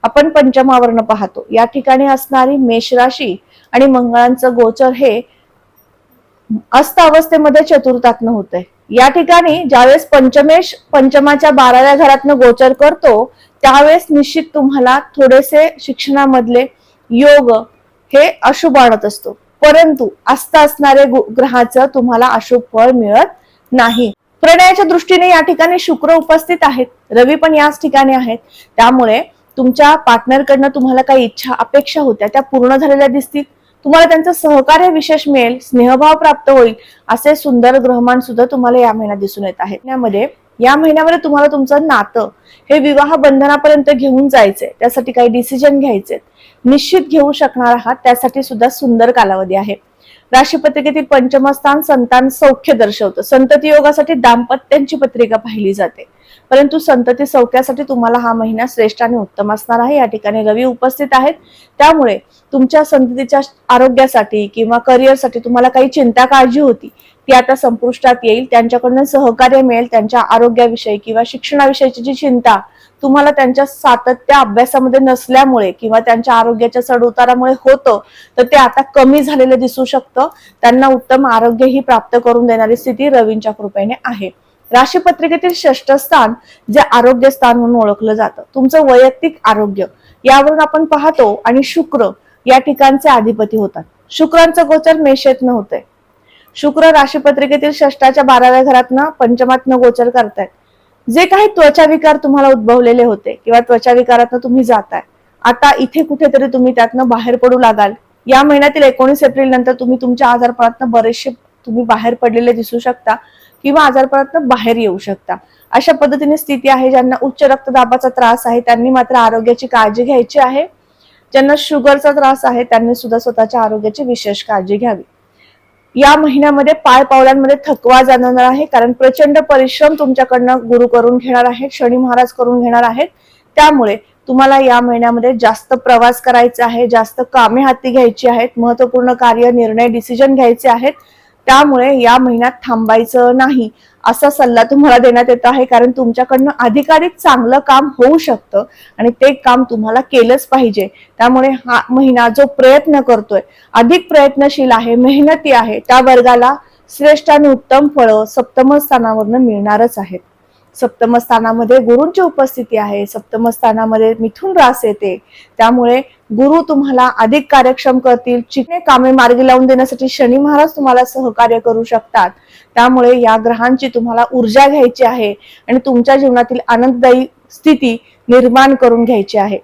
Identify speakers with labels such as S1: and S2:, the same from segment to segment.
S1: आपण पंचमावर्ण पाहतो, या ठिकाणी असणारी मेष राशी आणि मंगळांचं गोचर हे अस्त अवस्थेमध्ये चतुर्थातनं होतंय। या ठिकाणी ज्यावेळेस पंचमेश पंचमाच्या 12व्या घरातनं गोचर करतो त्यावेळेस निश्चित तुम्हाला थोडेसे शिक्षणामधले योग हे अशुभ आणत असतो, परंतु अस्त असणारे ग्रहाचं तुम्हाला अशुभ फळ मिळत नाही। प्रणयाच्या दृष्टीने या ठिकाणी शुक्र उपस्थित आहेत, रवी पण याच ठिकाणी आहेत, त्यामुळे तुमच्या पार्टनरकडनं तुम्हाला काही इच्छा अपेक्षा होत्या त्या पूर्ण झालेल्या दिसतील। तुम्हाला त्यांचं सहकार्य विशेष मिळेल, स्नेहभाव प्राप्त होईल, असे सुंदर ग्रहमान सुद्धा तुम्हाला या महिन्यात दिसून येत आहेत। या महिन्यामध्ये तुम्हाला तुमचं नातं हे विवाह बंधनापर्यंत घेऊन जायचंय, त्यासाठी काही डिसिजन घ्यायचे निश्चित घेऊ शकणार आहात, त्यासाठी सुद्धा सुंदर कालावधी आहे। राशी पत्रिकेतील पंचम स्थान संतान सौख्य दर्शवतं। संतती योगासाठी दाम्पत्यांची पत्रिका पाहिली जाते, परंतु संतती सौख्यासाठी तुम्हाला हा महिना श्रेष्ठ आणि उत्तम असणार आहे। या ठिकाणी रवी उपस्थित आहेत, त्यामुळे तुमच्या संततीच्या आरोग्यासाठी किंवा करिअरसाठी तुम्हाला काही चिंता काळजी होती ती आता संपुष्टात येईल। त्यांच्याकडून सहकार्य मिळेल, त्यांच्या आरोग्याविषयी किंवा शिक्षणाविषयीची जी चिंता तुम्हाला त्यांच्या सातत्य अभ्यासामध्ये नसल्यामुळे किंवा त्यांच्या आरोग्याच्या चढउतारामुळे होतं, तर ते आता कमी झालेलं दिसू शकतं। त्यांना उत्तम आरोग्यही प्राप्त करून देणारी स्थिती रवींच्या कृपेने आहे। राशी पत्रिकेतील षष्ठ स्थान जे आरोग्य स्थान म्हणून ओळखलं जातं, तुमचं वैयक्तिक आरोग्य यावरून आपण पाहतो, आणि शुक्र या ठिकाणचे अधिपती होतात। शुक्रांचं गोचर मेषेतनं होतंय। शुक्र राशी पत्रिकेतील षष्ठाच्या 12व्या घरातनं पंचमातनं गोचर करतायत। जे काही त्वचा विकार तुम्हाला उद्भवलेले होते किंवा त्वचा विकारातनं तुम्ही जाताय, आता इथे कुठेतरी तुम्ही त्यातनं बाहेर पडू लागाल। या महिन्यातील 19 एप्रिल नंतर तुम्ही तुमच्या आजारपणातनं बरेचसे तुम्ही बाहेर पडलेले दिसू शकता किंवा आजारपणातनं बाहेर येऊ शकता। अशा पद्धतीने स्थिती आहे। ज्यांना उच्च रक्तदाबाचा त्रास आहे त्यांनी मात्र आरोग्याची काळजी घ्यायची आहे। ज्यांना शुगरचा त्रास आहे त्यांनी सुद्धा स्वतःच्या आरोग्याची विशेष काळजी घ्यावी। या महिन्यामध्ये पाय पावलांमध्ये थकवा जाणवणार आहे, कारण प्रचंड परिश्रम तुमच्याकडनं गुरु करून घेणार आहेत, शनी महाराज करून घेणार आहेत। त्यामुळे तुम्हाला या महिन्यामध्ये जास्त प्रवास करायचा आहे, जास्त कामे हाती घ्यायची आहेत, महत्त्वपूर्ण कार्य निर्णय डिसिजन घ्यायचे आहेत। त्यामुळे या महिन्यात थांबायचं नाही असा सल्ला तुम्हाला देण्यात येत आहे, कारण तुमच्याकडनं अधिकाधिक चांगलं काम होऊ शकतं आणि ते काम तुम्हाला केलंच पाहिजे। त्यामुळे हा महिना जो प्रयत्न करतोय, अधिक प्रयत्नशील आहे, मेहनती आहे, त्या वर्गाला श्रेष्ठ आणि उत्तम फळं सप्तम स्थानावरनं मिळणारच आहेत। सप्तम स्थानामध्ये गुरूंची उपस्थिती आहे, सप्तम स्थानामध्ये मिथुन रास येते, त्यामुळे गुरु तुम्हाला अधिक कार्यक्षम करतील। चिकणे कामे मार्गी लावून देण्यासाठी शनी महाराज तुम्हाला सहकार्य करू शकतात। त्यामुळे या ग्रहांची तुम्हाला ऊर्जा घ्यायची आहे आणि तुमच्या जीवनातील आनंददायी स्थिती निर्माण करून घ्यायची आहे।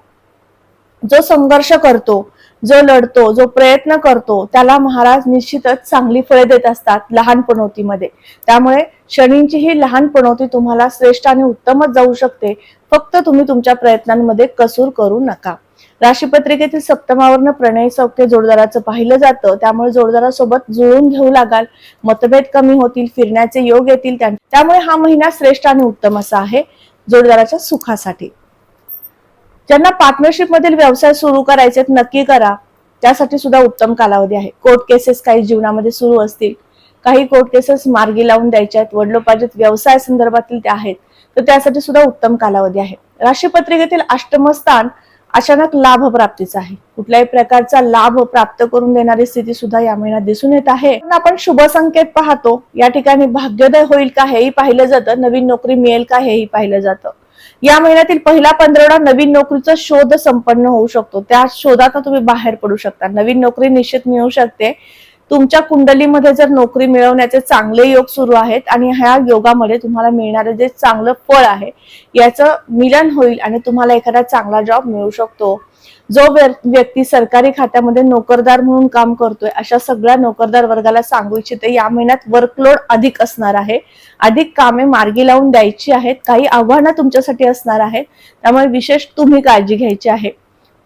S1: जो संघर्ष करतो, जो लढतो, जो प्रयत्न करतो त्याला महाराज निश्चितच चांगली फळे देत असतात लहानपणोतीमध्ये। त्यामुळे शनींची ही लहानपणोती तुम्हाला श्रेष्ठ आणि उत्तमच जाऊ शकते, फक्त तुम्ही तुमच्या प्रयत्नांमध्ये कसूर करू नका। राशी पत्रिकेतील सप्तमावर्ण प्रणय सौख्य जोडदाराचं पाहिलं जातं, त्यामुळे जोडदारासोबत जुळून घेऊ लागाल, मतभेद कमी होतील, फिरण्याचे योग येतील, त्यामुळे हा महिना श्रेष्ठ आणि उत्तम असा आहे जोडदाराच्या सुखासाठी। ज्यांना पार्टनरशिप मधील व्यवसाय सुरू करायचे नक्की करा, त्यासाठी सुद्धा उत्तम कालावधी आहे। कोर्ट केसेस काही जीवनामध्ये सुरू असतील, काही कोर्ट केसेस मार्गी लावून द्यायच्या आहेत, वडिलोपार्जित व्यवसाय संदर्भातील त्या आहेत, तर त्यासाठी सुद्धा उत्तम कालावधी आहे। राशी पत्रिकेतील अष्टम स्थान अचानक लाभ प्राप्तीचा आहे। कुठल्याही प्रकारचा लाभ प्राप्त करून देणारी स्थिती सुद्धा या महिन्यात दिसून येत आहे। आपण शुभ संकेत पाहतो, या ठिकाणी भाग्योदय होईल का हेही पाहिलं जातं, नवीन नोकरी मिळेल का हेही पाहिलं जातं। या महिन्यातील पहिला 15 नवीन नोकरीचा शोध संपन्न होऊ शकतो, त्या शोधात तुम्ही बाहेर पडू शकता, नवीन नोकरी निश्चित मिळू शकते। तुमच्या कुंडलीमध्ये जर नोकरी मिळवण्याचे चांगले योग सुरू आहेत आणि ह्या योगामध्ये तुम्हाला मिळणारे जे चांगलं फळ आहे याचं मिलन होईल आणि तुम्हाला एखादा चांगला जॉब मिळू शकतो। जो व्यक्ती सरकारी खात्यामध्ये नोकरदार म्हणून काम करतोय अशा सगळ्या नोकरदार वर्गाला सांगू इच्छिते, या महिन्यात वर्कलोड अधिक असणार आहे, अधिक कामे मार्गी लावून द्यायची आहेत, काही आव्हानं तुमच्यासाठी असणार आहेत, त्यामुळे विशेष तुम्ही काळजी घ्यायची आहे।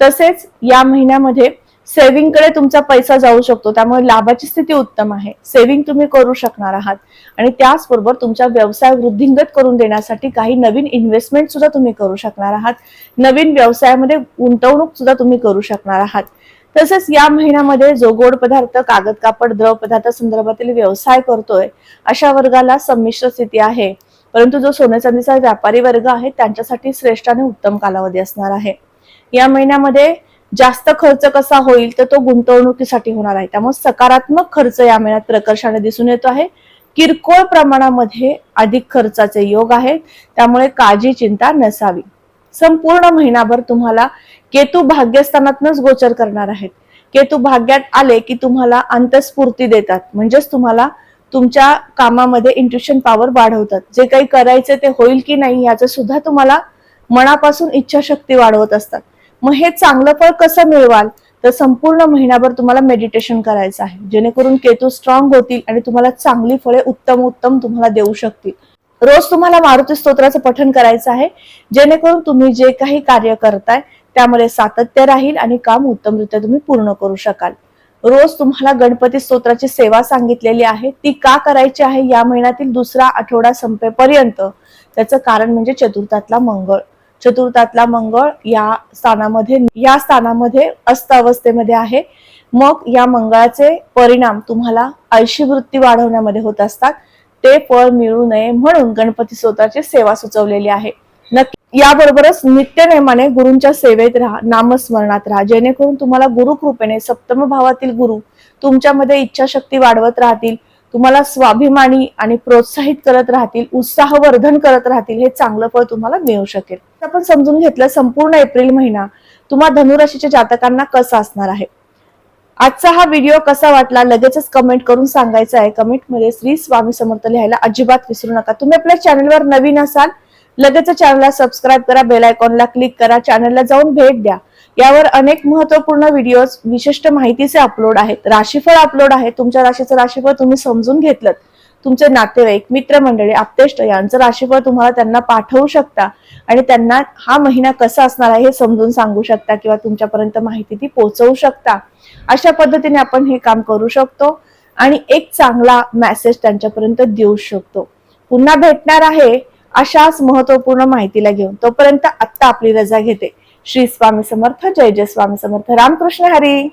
S1: तसेच या महिन्यामध्ये सेव्हिंग कडे तुमचा पैसा जाऊ शकतो, त्यामुळे लाभाची स्थिती उत्तम आहे, सेव्हिंग तुम्ही करू शकणार आहात आणि त्याचबरोबर तुमचा व्यवसाय वृद्धिंगत करून देण्यासाठी काही नवीन इन्व्हेस्टमेंट सुद्धा तुम्ही करू शकणार आहात, नवीन व्यवसायामध्ये गुंतवणूक सुद्धा तुम्ही करू शकणार आहात। तसेच या महिन्यामध्ये जो गोड पदार्थ, कागद कापड, द्रव पदार्थ संदर्भातील व्यवसाय करतोय अशा वर्गाला संमिश्र स्थिती आहे, परंतु जो सोने चांदीचा व्यापारी वर्ग आहे त्यांच्यासाठी श्रेष्ठ आणि उत्तम कालावधी असणार आहे। या महिन्यामध्ये जास्त खर्च कसा होईल तर तो गुंतवणुकीसाठी होणार आहे, त्यामुळे सकारात्मक खर्च या महिन्यात प्रकर्षाने दिसून येतो आहे. किरकोळ प्रमाणामध्ये अधिक खर्चाचे योग आहेत, त्यामुळे काळजी चिंता नसावी. संपूर्ण महिनाभर तुम्हाला केतू भाग्यस्थानातूनच गोचर करणार आहेत. केतू भाग्यात आले की तुम्हाला अंतस्फूर्ती देतात, म्हणजेच तुम्हाला तुमच्या कामामध्ये इंट्युशन पॉवर वाढवतात. जे काही करायचे ते होईल की नाही याचं सुद्धा तुम्हाला मनापासून इच्छाशक्ती वाढवत असतात. मग हे चांगलं फळ कसं मिळवाल तर संपूर्ण महिनाभर तुम्हाला मेडिटेशन करायचं आहे, जेणेकरून केतू स्ट्रॉंग होतील आणि तुम्हाला चांगली फळे उत्तम उत्तम तुम्हाला देऊ शकतील. रोज तुम्हाला मारुती स्तोत्राचं पठण करायचं आहे, जेणेकरून तुम्ही जे काही कार्य करताय त्यामध्ये सातत्य राहील आणि काम उत्तमरित्या तुम्ही पूर्ण करू शकाल. रोज तुम्हाला गणपती स्तोत्राची सेवा सांगितलेली आहे. ती का करायची आहे या महिन्यातील दुसरा आठवडा संपेपर्यंत, त्याचं कारण म्हणजे चतुर्थातला मंगळ. चतुर्थातला मंगळ या स्थानामध्ये अस्त अवस्थेमध्ये आहे. मग या मंगळाचे परिणाम तुम्हाला आळशी वृत्ती वाढवण्यामध्ये होत असतात. ते फळ मिळू नये म्हणून गणपती स्तोत्राची सेवा सुचवलेली आहे. नक्की याबरोबरच नित्य नेमाने गुरूंच्या सेवेत राहा, नामस्मरणात राहा, जेणेकरून तुम्हाला गुरुकृपेने सप्तम भावातील गुरु तुमच्यामध्ये इच्छाशक्ती वाढवत राहतील, तुम्हाला स्वाभिमानी आणि प्रोत्साहित करत राहतील, उत्साहवर्धन करत राहतील. हे चांगलं फळ तुम्हाला मिळू शकेल. आपण समजून घेतलं संपूर्ण एप्रिल महिना तुम्हा धनुराशीच्या जातकांना कसा असणार आहे. आजचा हा व्हिडिओ कसा वाटला लगेचच कमेंट करून सांगायचं आहे. कमेंटमध्ये श्री स्वामी समर्थ लिहायला अजिबात विसरू नका. तुम्ही आपल्या चॅनलवर नवीन असाल लगेच चॅनलला सबस्क्राईब करा, बेल आयकॉनला क्लिक करा, चॅनलला जाऊन भेट द्या. यावर अनेक महत्वपूर्ण व्हिडिओज विशिष्ट माहितीचे अपलोड आहेत, राशीफळ अपलोड आहे. तुमच्या राशीचं राशीफळ तुम्ही समजून घेतलं, तुमचे नातेवाईक, मित्रमंडळी, आप्तेष्ट यांचं राशीफळ तुम्हाला त्यांना पाठवू शकता आणि त्यांना हा महिना कसा असणार आहे हे समजून सांगू शकता किंवा तुमच्यापर्यंत माहिती ती पोहोचवू शकता. अशा पद्धतीने आपण हे काम करू शकतो आणि एक चांगला मेसेज त्यांच्यापर्यंत देऊ शकतो. पुन्हा भेटणार आहे अशाच महत्वपूर्ण माहितीला घेऊन. तोपर्यंत आत्ता आपली रजा घेते. श्री स्वामी समर्थ. जय जय स्वामी समर्थ. रामकृष्ण हरी.